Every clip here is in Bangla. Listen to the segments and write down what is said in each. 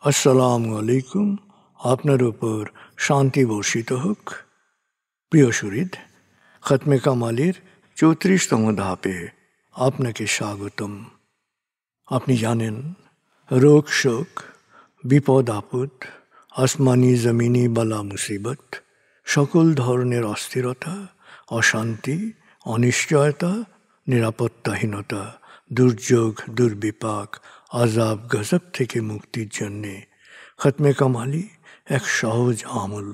আসসালামু আলাইকুম। আপনার উপর শান্তি বর্ষিত হোক। প্রিয় সুহৃদ, খতমে কামালের 34তম ধাপে আপনাকে স্বাগতম। আপনি জানেন, রোগ শোক, বিপদ আপদ, আসমানি জমিনি বালা মুসিবত, সকল ধরনের অস্থিরতা, অশান্তি, অনিশ্চয়তা, নিরাপত্তাহীনতা, দুর্যোগ, দুর্বিপাক, আজাব গজব থেকে মুক্তির জন্যে খতমে কামালি এক সহজ আমল।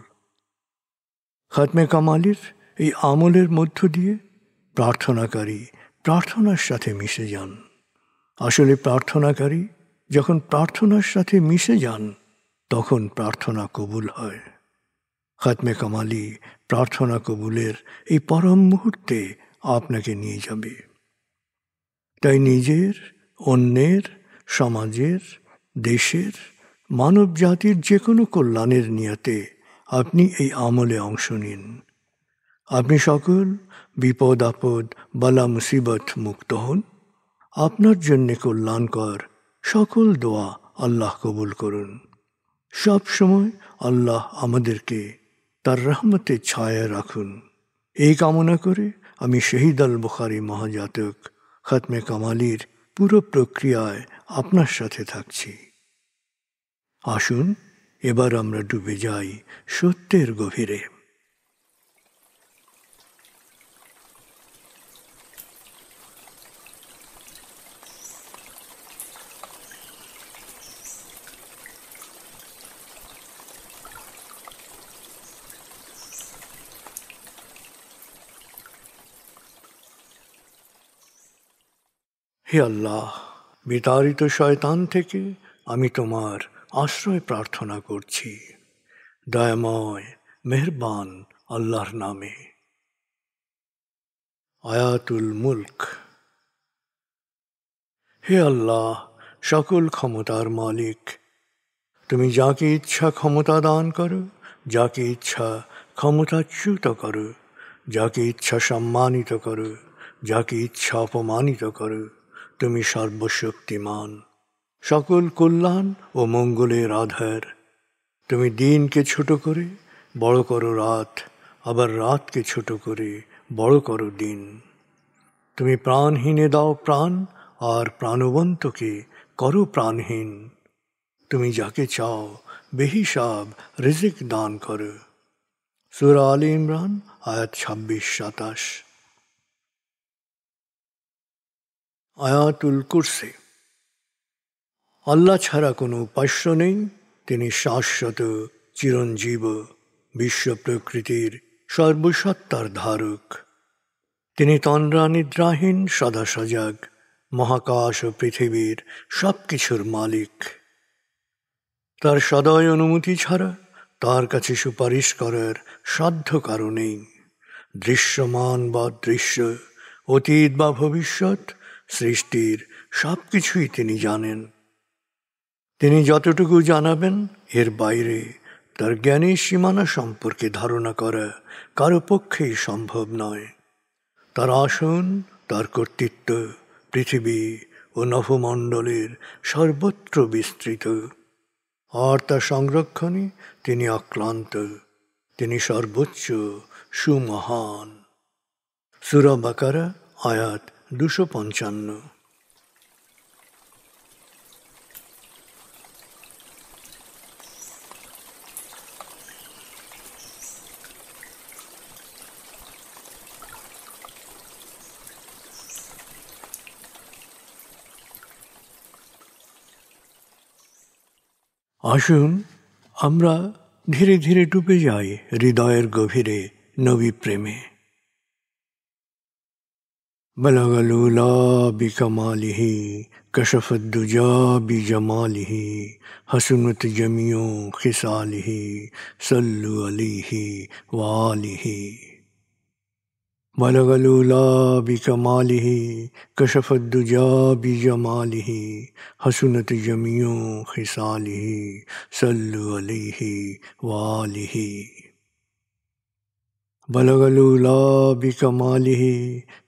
খতমে কামালির এই আমলের মধ্য দিয়ে প্রার্থনাকারী প্রার্থনার সাথে মিশে যান। আসলে প্রার্থনাকারী যখন প্রার্থনার সাথে মিশে যান, তখন প্রার্থনা কবুল হয়। খতমে কামালি প্রার্থনা কবুলের এই পরম মুহূর্তে আপনাকে নিয়ে যাবে। তাই নিজের, অন্যের, সমাজের, দেশের, মানব জাতির যে কোনো কল্যাণের নিয়তে আপনি এই আমলে অংশ নিন। আপনি সকল বিপদ আপদ, বালা মুসিবত মুক্ত হন। আপনার জন্যে কল্যাণকর সকল দোয়া আল্লাহ কবুল করুন। সব সময় আল্লাহ আমাদেরকে তার রহমতের ছায়ায় রাখুন। এই কামনা করে আমি শহীদ আল বুখারী মহাজাতক খতমে কামালির পুরো প্রক্রিয়ায় আপনার সাথে থাকছি। আসুন এবার আমরা ডুবে যাই সত্যের গভীরে। হে আল্লাহ, বিতাড়িত শয়তান থেকে আমি তোমার আশ্রয় প্রার্থনা করছি। দয়াময় মেহেরবান আল্লাহর নামে। আয়াতুল মুলক। হে আল্লাহ, সকল ক্ষমতার মালিক, তুমি যাকে ইচ্ছা ক্ষমতা দান করো, যাকে ইচ্ছা ক্ষমতাচ্যুত করো, যাকে ইচ্ছা সম্মানিত করো, যাকে ইচ্ছা অপমানিত করো। তুমি সর্বশক্তিমান, সকল কল্যাণ ও মঙ্গলের আধার। তুমি দিনকে ছোট করে বড় করো রাত, আবার রাতকে ছোট করে বড় করো দিন। তুমি প্রাণহীনে দাও প্রাণ, আর প্রাণবন্তকে করো প্রাণহীন। তুমি যাকে চাও বেহিসাব রিজিক দান করো। সূরা আলে ইমরান আয়াত 26-27। আয়াতুল কুরসি। আল্লাহ ছাড়া কোনো উপাস্য নেই। তিনি শাশ্বত, চিরঞ্জীব, বিশ্ব প্রকৃতির সর্বসত্তার ধারক। তিনি তন্দ্রা নিদ্রাহীন, সদা সজাগ, মহাকাশ ও পৃথিবীর সব কিছুর মালিক। তার সদয় অনুমতি ছাড়া তার কাছে সুপারিশ করার সাধ্য কারো নেই। দৃশ্যমান বা দৃশ্য, অতীত বা ভবিষ্যৎ, সৃষ্টির সব কিছুই তিনি জানেন। তিনি যতটুকু জানাবেন, এর বাইরে তার জ্ঞানের সীমানা সম্পর্কে ধারণা করা কারো পক্ষেই সম্ভব নয়। তার আসন, তার কর্তৃত্ব পৃথিবী ও নভমণ্ডলের সর্বত্র বিস্তৃত, আর তার সংরক্ষণে তিনি অক্লান্ত। তিনি সর্বোচ্চ, সুমহান। সূরা বাকারা আয়াত 255। আসুন আমরা ধীরে ধীরে ডুবে যাই হৃদয়ের গভীরে নবী প্রেমে। বলগল উলা বিকমালিহি, কশফত দুজা বিজমালিহি, হসনত জমিও খিসালিহি, সল্লু আলিহি ওয়ালিহি। بلغ العلا بكماله كشف الدجى بجماله حسنت جميع خصاله صلوا عليه وآله بلغ العلا بكماله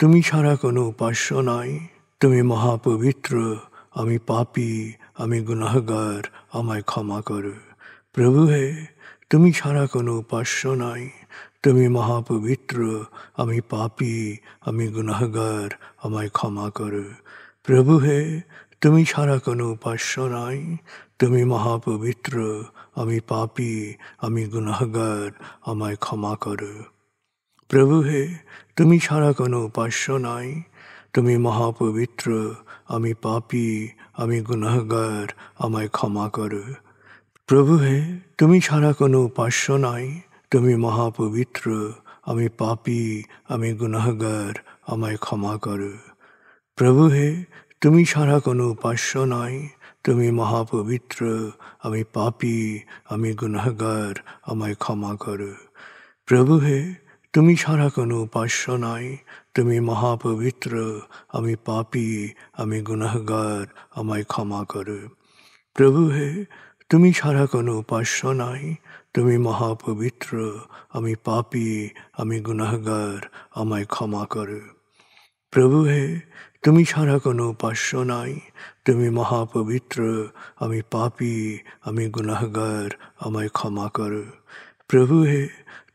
তুমি ছাড়া কোনো উপাস্য নাই। তুমি মহাপবিত্র, আমি পাপী, আমি গুনাহগার, আমায় ক্ষমা করো। প্রভু হে, তুমি ছাড়া কোনো উপাস্য নাই। তুমি মহাপবিত্র, আমি পাপী, আমি গুনাহগার, আমায় ক্ষমা করো। প্রভু হে, তুমি ছাড়া কোনো উপাস্য নাই। তুমি মহাপবিত্র, আমি পাপী, আমি গুনাহগার, আমায় ক্ষমা করো। প্রভু হে, তুমি ছাড়া কোনো উপাস্য নাই। তুমি মহাপবিত্র, আমি পাপী, আমি গুনাহগার, আমায় ক্ষমা করো। প্রভু হে, তুমি ছাড়া কোনো উপাস্য নাই। তুমি মহাপবিত্র, আমি পাপী, আমি গুনাহগার, আমায় ক্ষমা করো। প্রভু হে, তুমি ছাড়া কোনো উপাস্য নাই। তুমি মহাপবিত্র, আমি পাপী, আমি গুনাহগার, আমায় ক্ষমা করো। প্রভু হে, তুমি ছাড়া কোনো উপাস্য নাই। তুমি মহাপবিত্র, আমি পাপী, আমি গুনাহগার, আমায় ক্ষমা করো। প্রভু হে, তুমি ছাড়া কোনো উপাস্য নাই। তুমি মহাপবিত্র, আমি পাপী, আমি গুনাহগার, আমায় ক্ষমা করো। প্রভু হে, তুমি ছাড়া কোনো উপাস্য নাই। তুমি মহাপবিত্র, আমি পাপী, আমি গুনাহগার, আমায় ক্ষমা করো। প্রভু হে,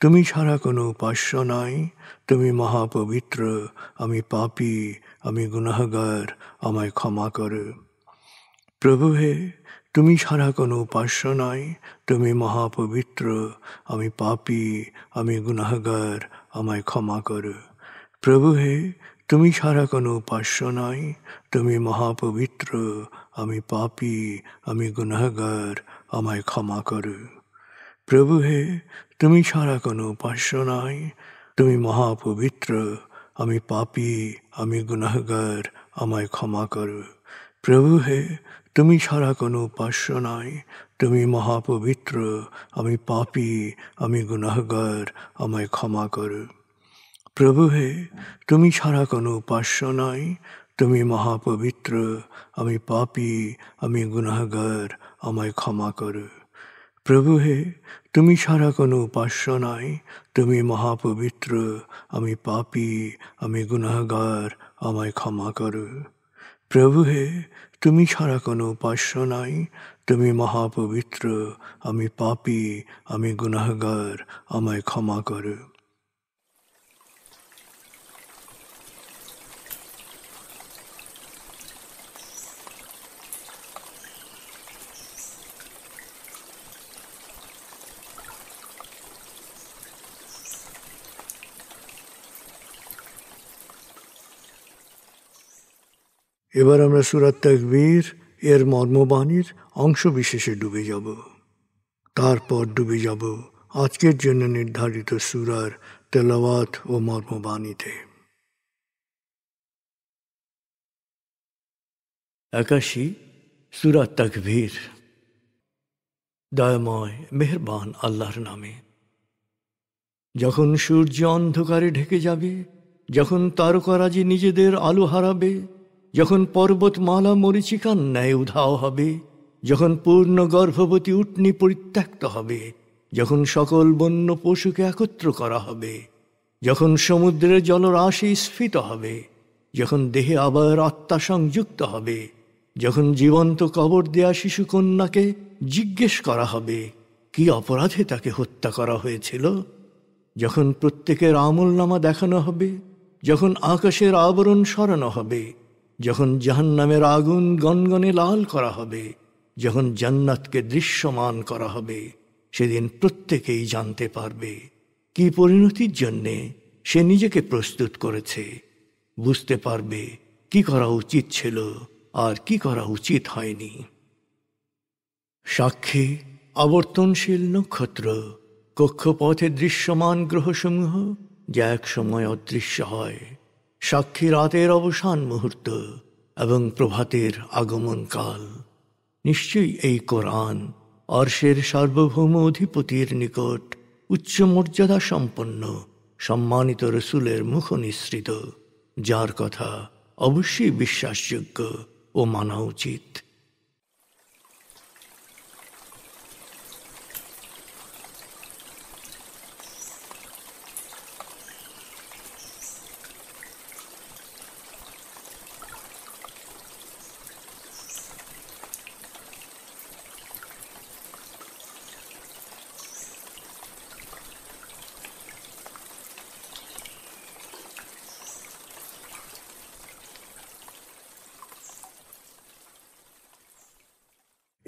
তুমি ছাড়া কোনো উপাস্য নাই। তুমি মহাপবিত্র, আমি পাপী, আমি গুনাহগার, আমায় ক্ষমা করো। প্রভু হে, তুমি ছাড়া কোনো উপাস্য নাই। তুমি মহাপবিত্র, আমি পাপী, আমি গুনাহগার, আমায় ক্ষমা করো। প্রভু হে, তুমি ছাড়া কোনো উপাস্য নাই। তুমি মহাপবিত্র, আমি পাপী, আমি গুনাহগার, আমায় ক্ষমা করো। প্রভু হে, তুমি ছাড়া কোনো উপাস্য নাই। তুমি মহাপবিত্র, আমি পাপী, আমি গুনাহগার, আমায় ক্ষমা করো। প্রভু হে, তুমি ছাড়া কোনো উপাস্য নাই। তুমি মহাপবিত্র, আমি পাপী, আমি গুনাহগার, আমায় ক্ষমা করো। প্রভু হে, তুমি ছাড়া কোনো উপাস্য নাই। তুমি মহাপবিত্র, আমি পাপী, আমি গুনাহগার, আমায় ক্ষমা করো। প্রভু হে, তুমি ছাড়া কোনো উপাস্য নাই। তুমি মহাপবিত্র, আমি পাপী, আমি গুনাহগার, আমায় ক্ষমা করো। প্রভু হে, তুমি ছাড়া কোনো উপাস্য নাই। তুমি মহাপবিত্র, আমি পাপী, আমি গুনাহগার, আমায় ক্ষমা করো। এবার আমরা সূরা তাকবীর এর মর্মবাণীর অংশ বিশেষে ডুবে যাব। তারপর ডুবে যাব আজকের জন্য নির্ধারিত সূরার তেলাওয়াত ও মর্মবাণীতে। 81 সূরা তাকবীর। দয়াময় মেহেরবান আল্লাহর নামে। যখন সূর্য অন্ধকারে ঢেকে যাবে, যখন তারকারাজি নিজেদের আলো হারাবে, যখন পর্বতমালা মরীচিকার ন্যায় উধাও হবে, যখন পূর্ণ গর্ভবতী উটনী পরিত্যক্ত হবে, যখন সকল বন্য পশুকে একত্র করা হবে, যখন সমুদ্রের জলরাশি স্ফীত হবে, যখন দেহে আবার আত্মা সংযুক্ত হবে, যখন জীবন্ত কবর দেয়া শিশুকন্যাকে জিজ্ঞেস করা হবে কি অপরাধে তাকে হত্যা করা হয়েছিল, যখন প্রত্যেকের আমলনামা দেখানো হবে, যখন আকাশের আবরণ সরানো হবে, যখন জাহান্নামের আগুন গনগনে লাল করা হবে, যখন জান্নাতকে দৃশ্যমান করা হবে, সেদিন প্রত্যেকেই জানতে পারবে কি পরিণতির জন্যে সে নিজেকে প্রস্তুত করেছে, বুঝতে পারবে কি করা উচিত ছিল আর কি করা উচিত হয়নি। সাক্ষী আবর্তনশীল নক্ষত্র, কক্ষপথে দৃশ্যমান গ্রহসমূহ যা এক সময় অদৃশ্য হয়, সাক্ষী রাতের অবসান মুহূর্ত এবং প্রভাতের আগমন কাল। নিশ্চয়ই এই কোরআন আরশের সার্বভৌম অধিপতির নিকট উচ্চ মর্যাদা সম্পন্ন সম্মানিত রসুলের মুখ নিঃসৃত, যার কথা অবশ্যই বিশ্বাসযোগ্য ও মানা উচিত।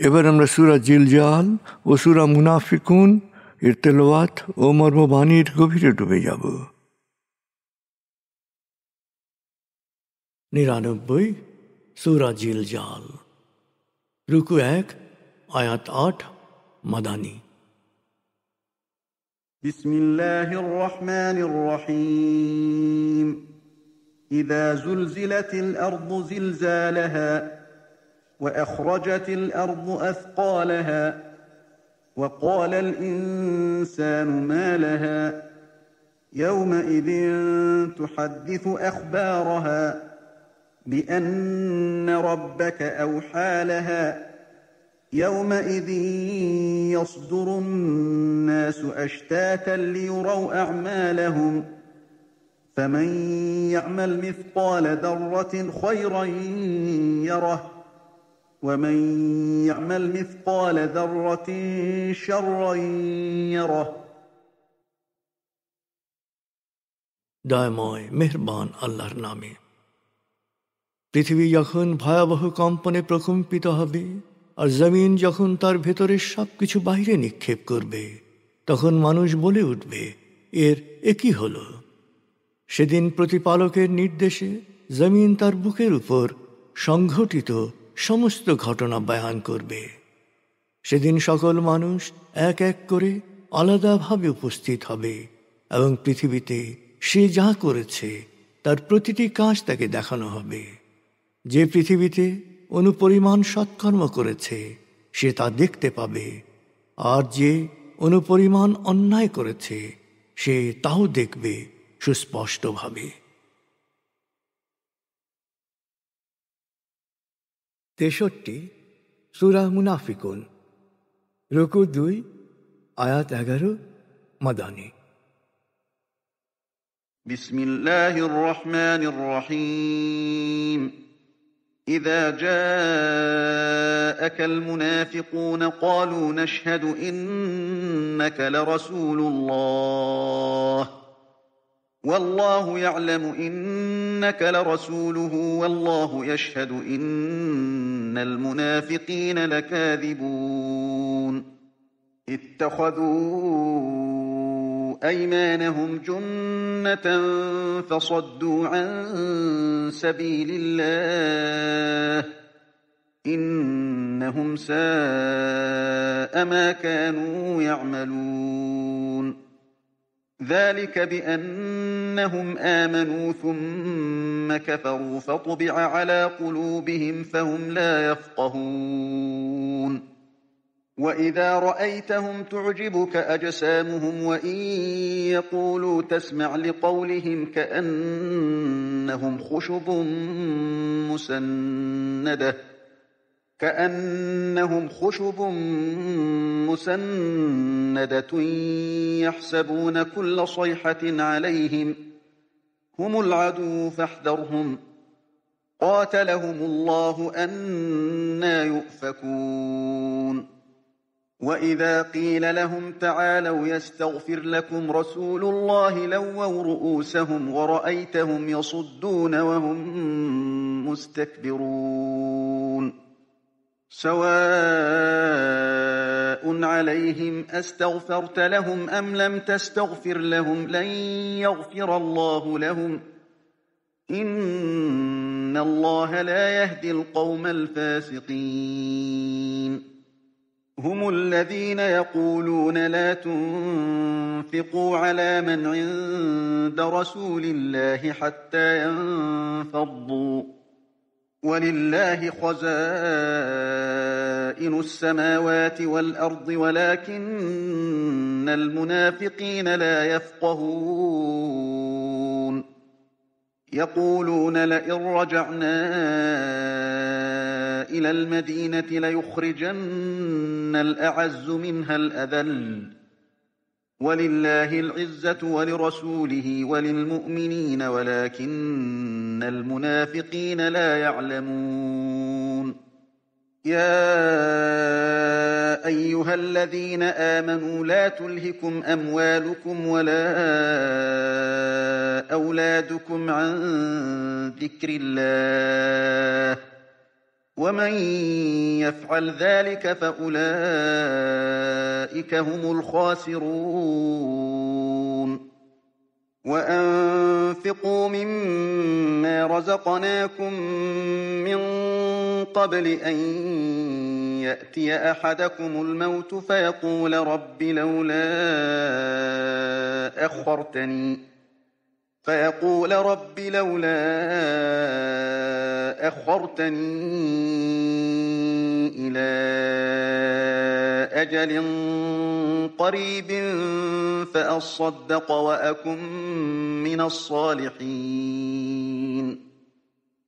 এবার আমরা সূরা জিলজাল ও সূরা মুনাফিকুন এর তেলাওয়াত ও মর্মবাণীর গভীরে ডুবে যাব। 99 সূরা জিলজাল, রুকু 1, আয়াত 8, মাদানী। বিসমিল্লাহির রহমানির রহিম। ইযা যুলজিলাতিল আরদু জিলজালাহা ওয়া আখরাজাতিল আরদু আথকালাহা ওয়া ক্বালাল ইনসানু মা লাহা ইয়াওমাইযিন তুহাদ্দিসু আখবারাহা বিআন্না রাব্বাকা আওহা লাহা يومئذ يصدر الناس أشتاتا ليروا أعمالهم فمن يعمل مثقال ذرة خيرا يره ومن يعمل مثقال ذرة شرا يره। দয়াময় মেহেরবান আল্লাহর নামে। পৃথিবী যখন ভয়াবহ কম্পনে প্রকম্পিত হবে আর জমিন যখন তার ভেতরে সবকিছু বাইরে নিক্ষেপ করবে, তখন মানুষ বলে উঠবে, এর কি হলো? সেদিন প্রতিপালকের নির্দেশে জমিন তার বুকের উপর সংঘটিত সমস্ত ঘটনা বয়ান করবে। সেদিন সকল মানুষ এক এক করে আলাদাভাবে উপস্থিত হবে এবং পৃথিবীতে সে যা করেছে তার প্রতিটি কাজ তাকে দেখানো হবে। যে পৃথিবীতে অনুপরিমাণ সৎকর্ম করেছে সে তা দেখতে পাবে, আর যে অনুপরিমাণ অন্যায় করেছে সে তাও দেখবে সুস্পষ্টভাবে। 63 সূরা মুনাফিকুন, রুকু 2, আয়াত 11, মাদানী। বিসমিল্লাহির রহমানির রহিম। إذا جاءك المنافقون قالوا نشهد إنك لرسول الله والله يعلم إنك لرسوله والله يشهد إن المنافقين لكاذبون اتخذوا أيمانهم جنة فصدوا عن سبيل الله إنهم ساء ما كانوا يعملون ذلك بأنهم آمنوا ثم كفروا فطبع على قلوبهم فهم لا يفقهون وإذا رأيتهم تعجبك أجسامهم وإن يقولوا تسمع لقولهم كأنهم خشب مسندة يحسبون كل صيحة عليهم هم العدو فاحذرهم قاتلهم الله أنى يؤفكون وإذا قيل لهم تعالوا يستغفر لكم رسول الله لووا رؤوسهم ورأيتهم يصدون وهم مستكبرون سواء عليهم أستغفرت لهم أم لم تستغفر لهم لن يغفر الله لهم إن الله لا يهدي القوم الفاسقين هم الذين يقولون لا تنفقوا على من عند رسول الله حتى ينفضوا ولله خزائن السماوات والأرض ولكن المنافقين لا يفقهون يقولون لئن رجعنا إلى المدينة ليخرجن الأعز منها الأذل ولله العزة ولرسوله وللمؤمنين ولكن المنافقين لا يعلمون يا أيها الذين آمنوا لا تلهكم أموالكم ولا أولادكم عن ذكر الله ومن يفعل ذلك فأولئك هم الخاسرون وأنفقوا مما رزقناكم من قبل أن يأتي أحدكم الموت فيقول رب لولا أخرتني إلى أجل قريب فأصدق وأكن من الصالحين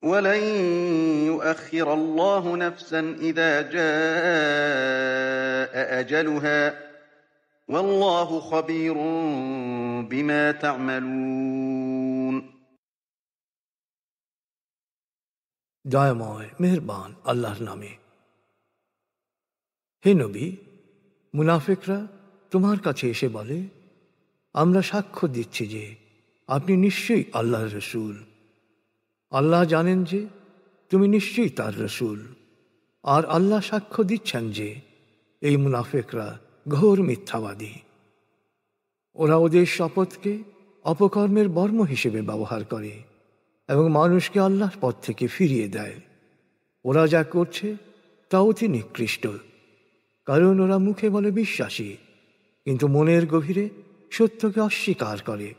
ولن يؤخر الله نفسا إذا جاء أجلها والله خبير بما تعملون দয়াময় মেহেরবান আল্লাহর নামে। হে নবী, মুনাফিকরা তোমার কাছে এসে বলে, আমরা সাক্ষ্য দিচ্ছি যে আপনি নিশ্চয়ই আল্লাহর রসূল। আল্লাহ জানেন যে তুমি নিশ্চয়ই তার রসূল, আর আল্লাহ সাক্ষ্য দিচ্ছেন যে এই মুনাফিকরা ঘোর মিথ্যাবাদী। ওরা ওদের শপথকে অপকর্মের বর্ম হিসেবে ব্যবহার করে এবং মানুষকে আল্লাহর পথ থেকে ফিরিয়ে দেয়। ওরা যা করছে তা অতি নিকৃষ্ট, কারণ ওরা মুখে বলে বিশ্বাসী, কিন্তু মনের গভীরে সত্যকে অস্বীকার করে।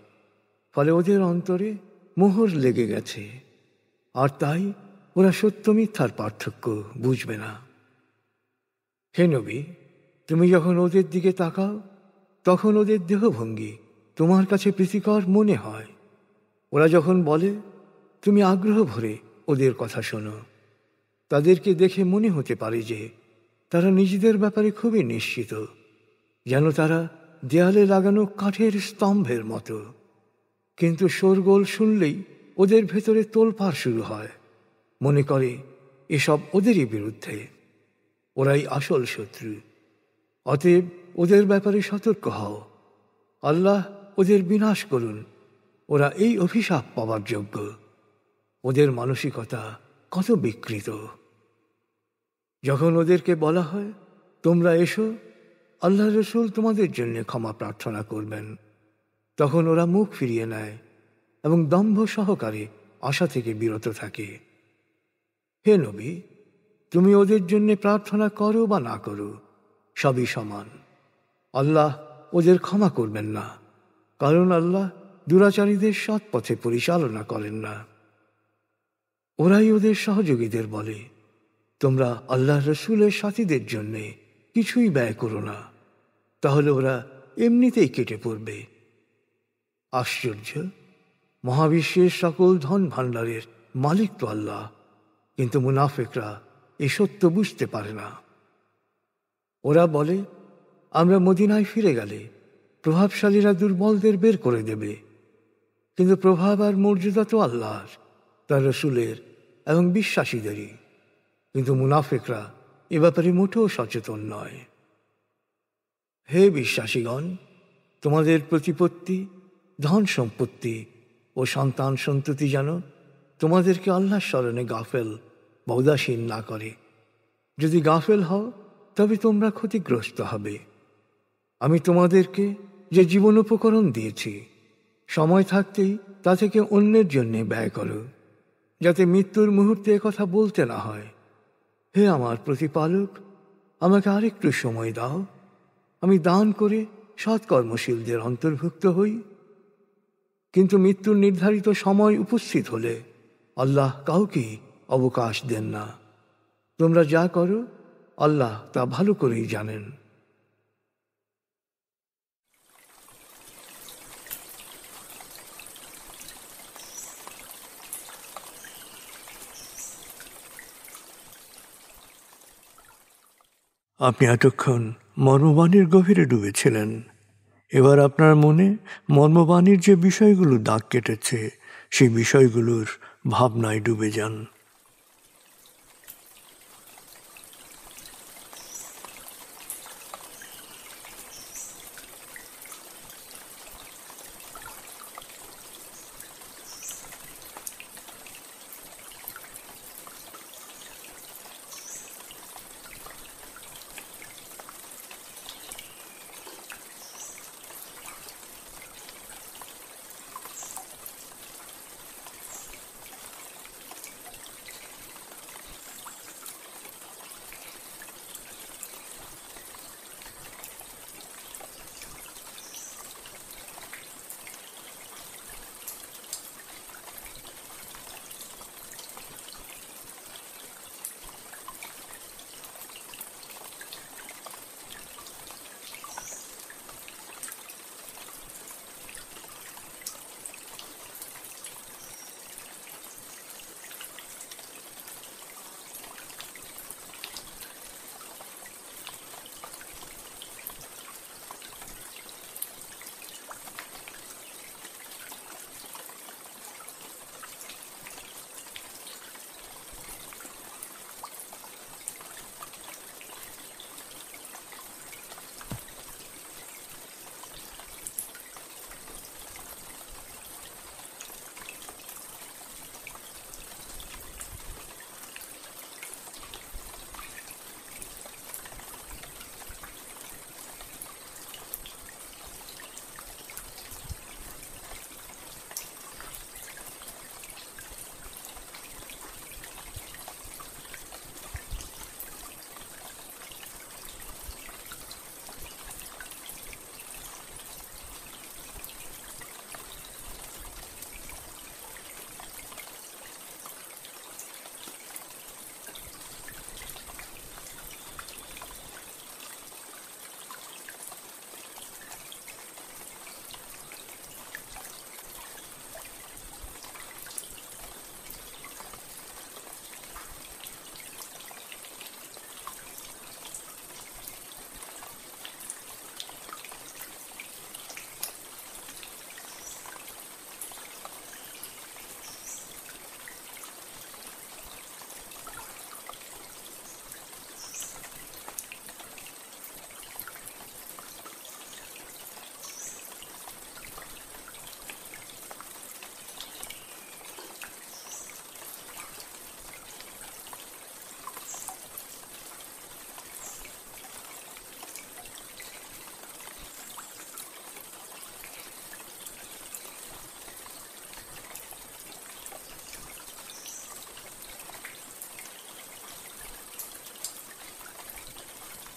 ফলে ওদের অন্তরে মোহর লেগে গেছে, আর তাই ওরা সত্য মিথ্যার পার্থক্য বুঝবে না। হে নবী, তুমি যখন ওদের দিকে তাকাও তখন ওদের দেহভঙ্গি তোমার কাছে প্রীতিকর মনে হয়। ওরা যখন বলে তুমি আগ্রহ ভরে ওদের কথা শোনো। তাদেরকে দেখে মনে হতে পারে যে তারা নিজেদের ব্যাপারে খুবই নিশ্চিত, যেন তারা দেয়ালে লাগানো কাঠের স্তম্ভের মতো। কিন্তু শোরগোল শুনলেই ওদের ভেতরে তোলপাড় শুরু হয়, মনে করে এসব ওদেরই বিরুদ্ধে। ওরাই আসল শত্রু। অতএব ওদের ব্যাপারে সতর্ক হও। আল্লাহ ওদের বিনাশ করুন, ওরা এই অভিশাপ পাওয়ার যোগ্য। ওদের মানসিকতা কত বিকৃত। যখন ওদেরকে বলা হয় তোমরা এসো, আল্লাহ রসূল তোমাদের জন্য ক্ষমা প্রার্থনা করবেন, তখন ওরা মুখ ফিরিয়ে নেয় এবং দম্ভ সহকারে আশা থেকে বিরত থাকে। হে নবী, তুমি ওদের জন্য প্রার্থনা করো বা না করো, সবই সমান। আল্লাহ ওদের ক্ষমা করবেন না, কারণ আল্লাহ দুরাচারীদের সৎ পথে পরিচালনা করেন না। ওরাই ওদের সহযোগীদের বলে, তোমরা আল্লাহ রসূলের সাথীদের জন্যে কিছুই ব্যয় করো না, তাহলে ওরা এমনিতেই কেটে পড়বে। আশ্চর্য! মহাবিশ্বের সকল ধন ভাণ্ডারের মালিক তো আল্লাহ, কিন্তু মুনাফিকরা এ সত্য বুঝতে পারে না। ওরা বলে, আমরা মদিনায় ফিরে গেলে প্রভাবশালীরা দুর্বলদের বের করে দেবে। কিন্তু প্রভাব আর মর্যাদা তো আল্লাহর, তার রসূলের এবং বিশ্বাসীদেরই। কিন্তু মুনাফিকরা এ ব্যাপারে মোটেও সচেতন নয়। হে বিশ্বাসীগণ, তোমাদের প্রতিপত্তি, ধন সম্পত্তি ও সন্তান সন্ততি যেন তোমাদেরকে আল্লাহর স্মরণে গাফেল বা উদাসীন না করে। যদি গাফেল হও তবে তোমরা ক্ষতিগ্রস্ত হবে। আমি তোমাদেরকে যে জীবনোপকরণ দিয়েছি, সময় থাকতেই তা থেকে অন্যের জন্যে ব্যয় করো, যাতে মৃত্যুর মুহূর্তে কথা বলতে না হয়, হে আমার প্রতিপালক, আমাকে আরেকটু সময় দাও, আমি দান করে সৎকর্মশীলদের অন্তর্ভুক্ত হই। কিন্তু মৃত্যুর নির্ধারিত সময় উপস্থিত হলে আল্লাহ কাউকেই অবকাশ দেন না। তোমরা যা করো আল্লাহ তা ভালো করেই জানেন। আপনি এতক্ষণ মর্মবাণীর গভীরে ডুবেছিলেন। এবার আপনার মনে মর্মবাণীর যে বিষয়গুলো দাগ কেটেছে সেই বিষয়গুলোর ভাবনায় ডুবে যান।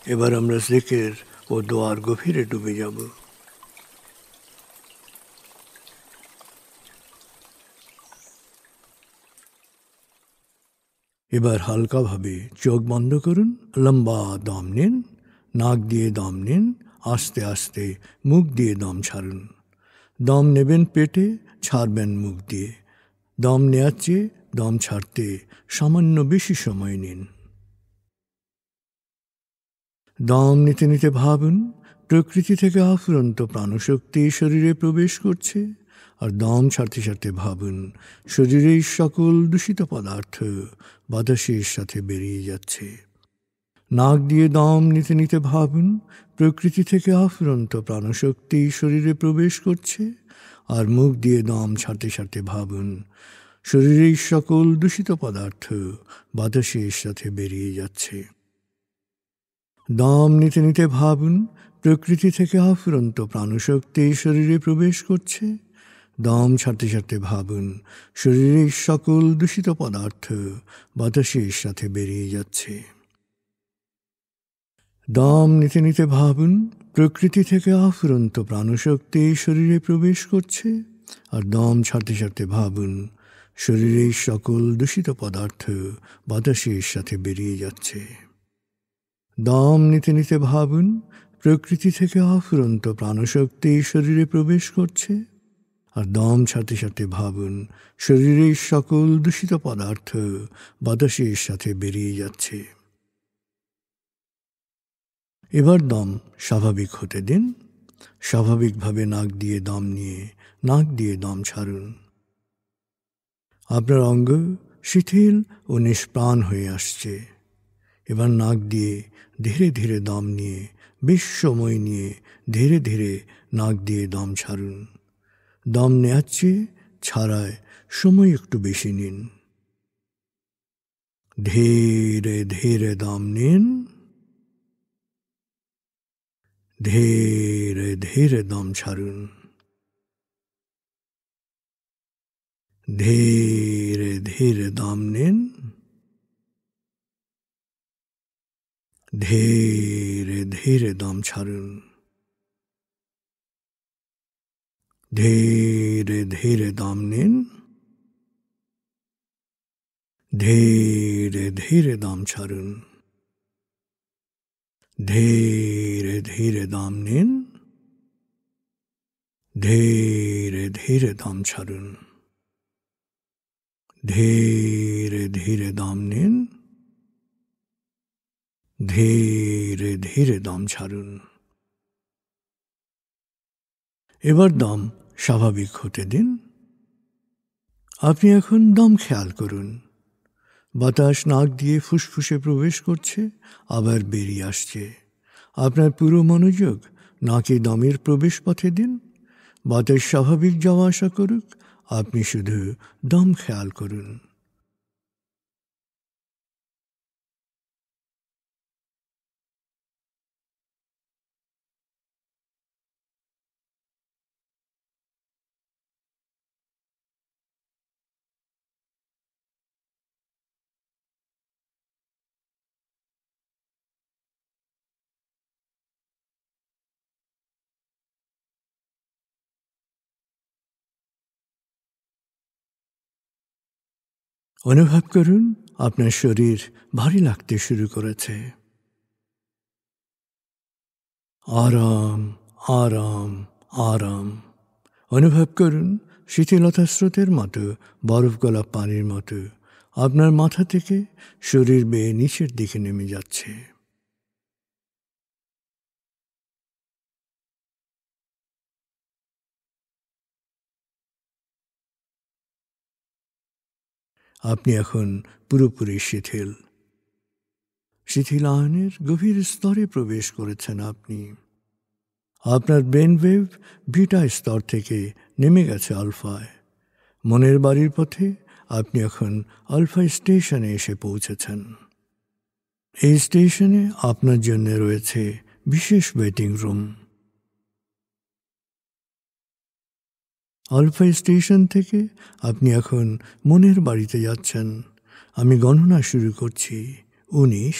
এবার আমরা জিকির ও দোয়ার গভীরে ডুবে যাব। এবার হালকাভাবে চোখ বন্ধ করুন, লম্বা দম নিন, নাক দিয়ে দম নিন, আস্তে আস্তে মুখ দিয়ে দম ছাড়ুন। দম নেবেন পেটে, ছাড়বেন মুখ দিয়ে। দম নেওয়ার চেয়ে দম ছাড়তে সামান্য বেশি সময় নিন। দম নিতে নিতে ভাবুন প্রকৃতি থেকে আফুরন্ত প্রাণশক্তি শরীরে প্রবেশ করছে, আর দম ছাড়তে ছাড়তে ভাবুন শরীরের সকল দূষিত পদার্থ বাতাসের সাথে বেরিয়ে যাচ্ছে। নাক দিয়ে দম নিতে নিতে ভাবুন প্রকৃতি থেকে আফুরন্ত প্রাণশক্তি শরীরে প্রবেশ করছে, আর মুখ দিয়ে দম ছাড়তে ছাড়তে ভাবুন শরীরের সকল দূষিত পদার্থ বাতাসের সাথে বেরিয়ে যাচ্ছে। দম নিতে নিতে ভাবুন প্রকৃতি থেকে আফুরন্ত প্রাণশক্তি শরীরে প্রবেশ করছে। দম ছাড়তে ছাড়তে ভাবুন শরীরের সকল দূষিত পদার্থ বাতাসের সাথে বেরিয়ে যাচ্ছে। দম নিতে নিতে ভাবুন প্রকৃতি থেকে আফুরন্ত প্রাণশক্তি শরীরে প্রবেশ করছে, আর দম ছাড়তে ছাড়তে ভাবুন শরীরের সকল দূষিত পদার্থ বাতাসের সাথে বেরিয়ে যাচ্ছে। দম নিতে নিতে ভাবুন প্রকৃতি থেকে আফুরন্ত প্রাণশক্তি শরীরে প্রবেশ করছে, আর দম ছাড়তে ছাড়তে ভাবুন শরীরের সকল দূষিত পদার্থ বাতাসের সাথে বেরিয়ে যাচ্ছে। এবার দম স্বাভাবিক হতে দিন। স্বাভাবিকভাবে নাক দিয়ে দম নিয়ে নাক দিয়ে দম ছাড়ুন। আপনার অঙ্গ শিথিল ও নিষ্প্রাণ হয়ে আসছে। এবার নাক দিয়ে ধীরে ধীরে দম নিয়ে বেশ সময় নিয়ে ধীরে ধীরে নাক দিয়ে দম ছাড়ুন। দম নেওয়ার চেয়ে ছাড়ায় সময় একটু বেশি নিন। ধীরে ধীরে দম নিন, ধীরে ধীরে দম ছাড়ুন। ধীরে ধীরে দম নিন, ধীরে ধীরে দম ছাড়ুন। ধীরে ধীরে দম নিন, ধীরে ধীরে দম ছাড়ুন। ধীরে ধীরে দম নিন, ধীরে ধীরে দম ছাড়ুন। ধীরে ধীরে দম নিন, ধীরে ধীরে দম ছাড়ুন। এবার দম স্বাভাবিক হতে দিন। আপনি এখন দম খেয়াল করুন। বাতাস নাক দিয়ে ফুসফুসে প্রবেশ করছে, আবার বেরিয়ে আসছে। আপনার পুরো মনোযোগ নাকে দমের প্রবেশ পথে দিন। বাতাস স্বাভাবিক যাওয়া আসা করুক, আপনি শুধু দম খেয়াল করুন। অনুভব করুন আপনার শরীর ভারী লাগতে শুরু করেছে। আরাম আরাম আরাম অনুভব করুন শিথিলতা স্রোতের মতো, বরফ গলা পানির মতো আপনার মাথা থেকে শরীর বেয়ে নিচের দিকে নেমে যাচ্ছে। আপনি এখন পুরোপুরি শিথিল। শিথিলায়নের গভীর স্তরে প্রবেশ করেছেন আপনি। আপনার ব্রেন ওয়েভ বিটা স্তর থেকে নেমে গেছে আলফায়। মনের বাড়ির পথে আপনি এখন আলফা স্টেশনে এসে পৌঁছেছেন। এই স্টেশনে আপনার জন্য রয়েছে বিশেষ ওয়েটিং রুম। আলফা স্টেশন থেকে আপনি এখন মনের বাড়িতে যাচ্ছেন। আমি গণনা শুরু করছি। 19,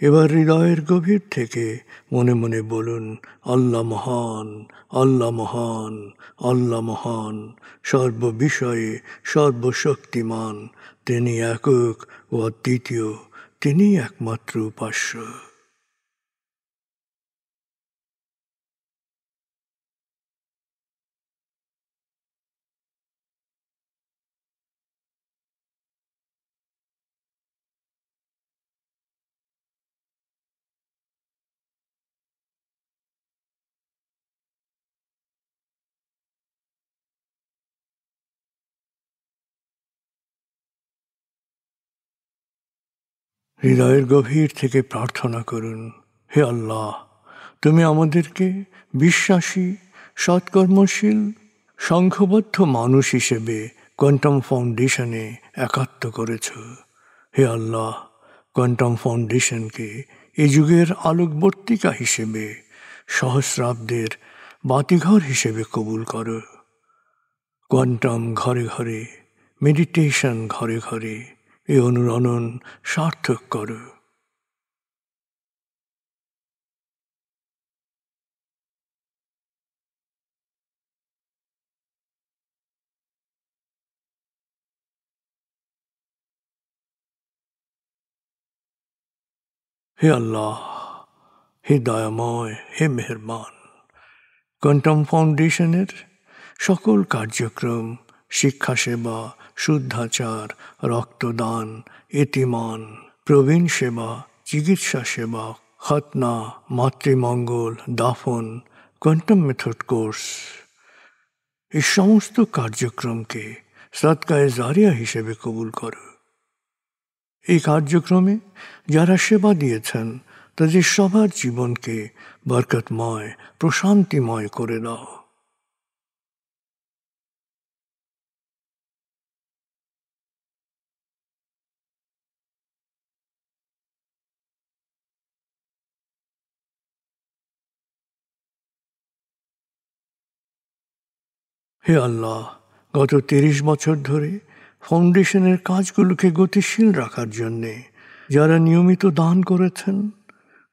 এবার হৃদয়ের গভীর থেকে মনে মনে বলুন, আল্লাহ মহান, আল্লাহ মহান, আল্লাহ মহান, সর্ববিষয়ে সর্বশক্তিমান। তিনি একক ও অদ্বিতীয়, তিনি একমাত্র উপাস্য। হৃদয়ের গভীর থেকে প্রার্থনা করুন, হে আল্লাহ, তুমি আমাদেরকে বিশ্বাসী, সৎকর্মশীল, সংঘবদ্ধ মানুষ হিসেবে কোয়ান্টাম ফাউন্ডেশনে একাত্ম করেছ। হে আল্লাহ, কোয়ান্টাম ফাউন্ডেশনকে এ যুগের আলোকবর্তিকা হিসেবে, সহস্রাব্দের বাতিঘর হিসেবে কবুল করো। কোয়ান্টাম ঘরে ঘরে, মেডিটেশন ঘরে ঘরে, এ অনুরণন সার্থক করো। হে আল্লাহ, হে দয়াময়, হে মেহেরবান, কোয়ান্টাম ফাউন্ডেশনের সকল কার্যক্রম, শিক্ষা সেবা, শুদ্ধাচার, রক্তদান, এতিমান, প্রবীণ সেবা, চিকিৎসা সেবা, খতনা, মাতৃমঙ্গল, দাফন, কোয়ান্টাম মেথড কোর্স, এই সমস্ত কার্যক্রমকে সদকায়ে জারিয়া হিসেবে কবুল করো। এই কার্যক্রমে যারা সেবা দিয়েছেন তাদের সবার জীবনকে বরকতময়, প্রশান্তিময় করে দাও। হে আল্লাহ, গত ৩০ বছর ধরে ফাউন্ডেশনের কাজগুলোকে গতিশীল রাখার জন্যে যারা নিয়মিত দান করেছেন,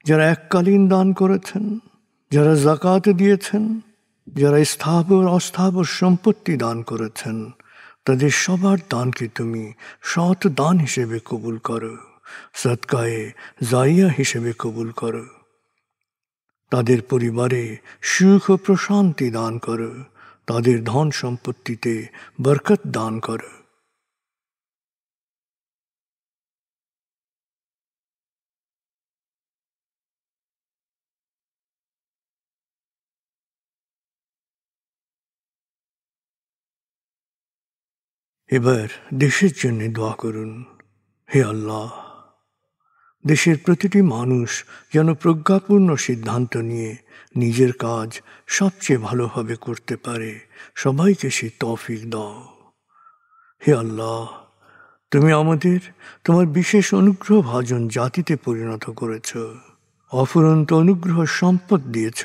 যারা এককালীন দান করেছেন, যারা জাকাত দিয়েছেন, যারা স্থাবর অস্থাবর সম্পত্তি দান করেছেন, তাদের সবার দানকে তুমি সৎ দান হিসেবে কবুল করো, সদকায়ে জারিয়া হিসেবে কবুল করো। তাদের পরিবারে সুখ ও প্রশান্তি দান করো, তাদের ধন সম্পত্তিতে বরকত দান করো। এবার দেশের জন্য দোয়া করুন, হে আল্লাহ, দেশের প্রতিটি মানুষ যেন প্রজ্ঞাপূর্ণ সিদ্ধান্ত নিয়ে নিজের কাজ সবচেয়ে ভালোভাবে করতে পারে, সবাইকে সে তৌফিক দাও। হে আল্লাহ, তুমি আমাদের তোমার বিশেষ অনুগ্রহ ভাজন জাতিতে পরিণত করেছ, অফুরন্ত অনুগ্রহ সম্পদ দিয়েছ,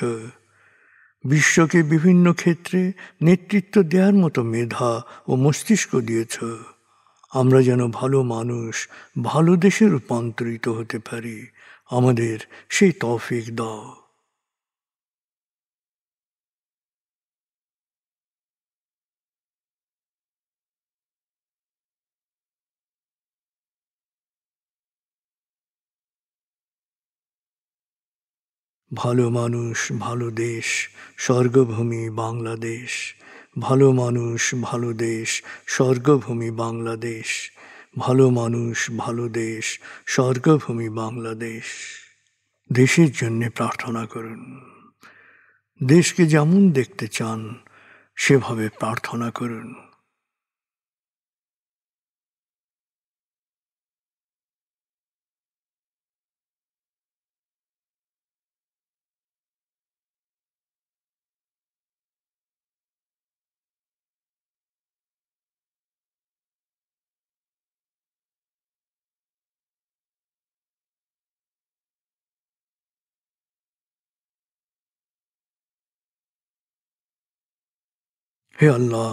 বিশ্বকে বিভিন্ন ক্ষেত্রে নেতৃত্ব দেওয়ার মতো মেধা ও মস্তিষ্ক দিয়েছ। আমরা যেন ভালো মানুষ, ভালো দেশে রূপান্তরিত হতে পারি, আমাদের সেই তৌফিক দাও। ভালো মানুষ, ভালো দেশ, স্বর্গভূমি বাংলাদেশ। ভালো মানুষ, ভালো দেশ, স্বর্গভূমি বাংলাদেশ। ভালো মানুষ, ভালো দেশ, স্বর্গভূমি বাংলাদেশ। দেশের জন্য প্রার্থনা করুন। দেশকে যেমন দেখতে চান সেভাবে প্রার্থনা করুন। হে আল্লাহ,